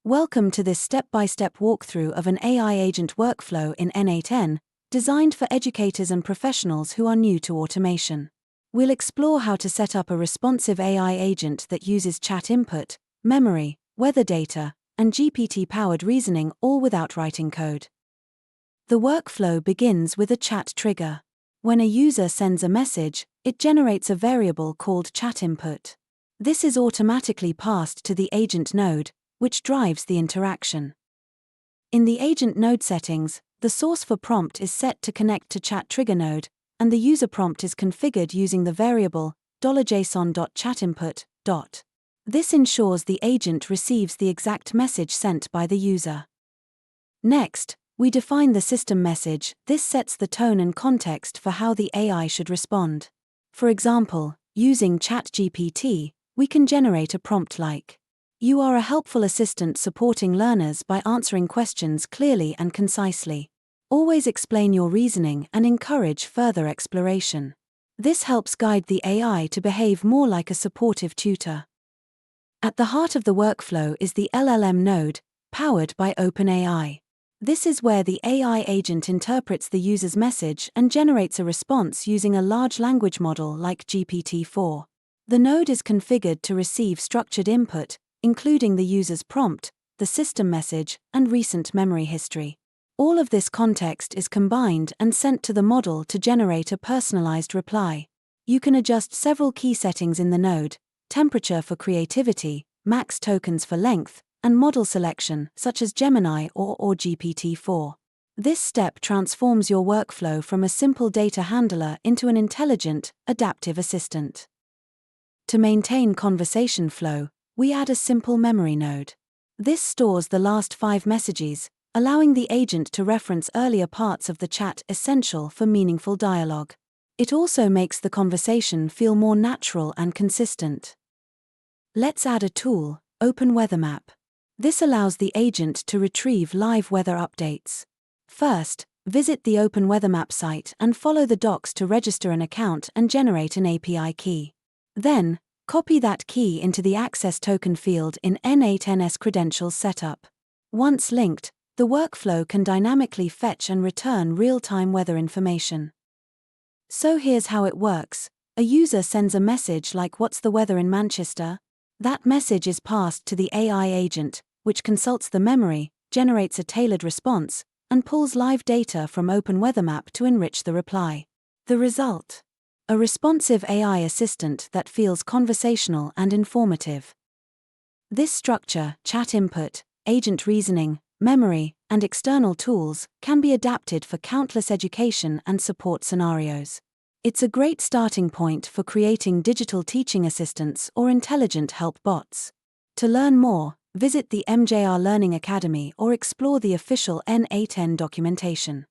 Welcome to this step-by-step walkthrough of an AI agent workflow in n8n, designed for educators and professionals who are new to automation. We'll explore how to set up a responsive AI agent that uses chat input, memory, weather data, and GPT-powered reasoning, all without writing code. The workflow begins with a chat trigger. When a user sends a message, it generates a variable called chat input. This is automatically passed to the agent node, which drives the interaction. In the agent node settings, the source for prompt is set to connect to chat trigger node, and the user prompt is configured using the variable $json.chatinput. This ensures the agent receives the exact message sent by the user. Next, we define the system message. This sets the tone and context for how the AI should respond. For example, using ChatGPT, we can generate a prompt like, "You are a helpful assistant supporting learners by answering questions clearly and concisely. Always explain your reasoning and encourage further exploration." This helps guide the AI to behave more like a supportive tutor. At the heart of the workflow is the LLM node, powered by OpenAI. This is where the AI agent interprets the user's message and generates a response using a large language model like GPT-4. The node is configured to receive structured input, including the user's prompt, the system message, and recent memory history. All of this context is combined and sent to the model to generate a personalized reply. You can adjust several key settings in the node: temperature for creativity, max tokens for length, and model selection, such as Gemini or GPT-4. This step transforms your workflow from a simple data handler into an intelligent, adaptive assistant. To maintain conversation flow, we add a simple memory node. This stores the last 5 messages, allowing the agent to reference earlier parts of the chat, essential for meaningful dialogue. It also makes the conversation feel more natural and consistent. Let's add a tool, Open Weather Map. This allows the agent to retrieve live weather updates. First, visit the Open Weather Map site and follow the docs to register an account and generate an API key. Then, copy that key into the access token field in n8n's credentials setup. Once linked, the workflow can dynamically fetch and return real-time weather information. So here's how it works. A user sends a message like, "What's the weather in Manchester?" That message is passed to the AI agent, which consults the memory, generates a tailored response, and pulls live data from Open Weather Map to enrich the reply. The result? A responsive AI assistant that feels conversational and informative. This structure, chat input, agent reasoning, memory, and external tools, can be adapted for countless education and support scenarios. It's a great starting point for creating digital teaching assistants or intelligent help bots. To learn more, visit the MJR Learning Academy or explore the official n8n documentation.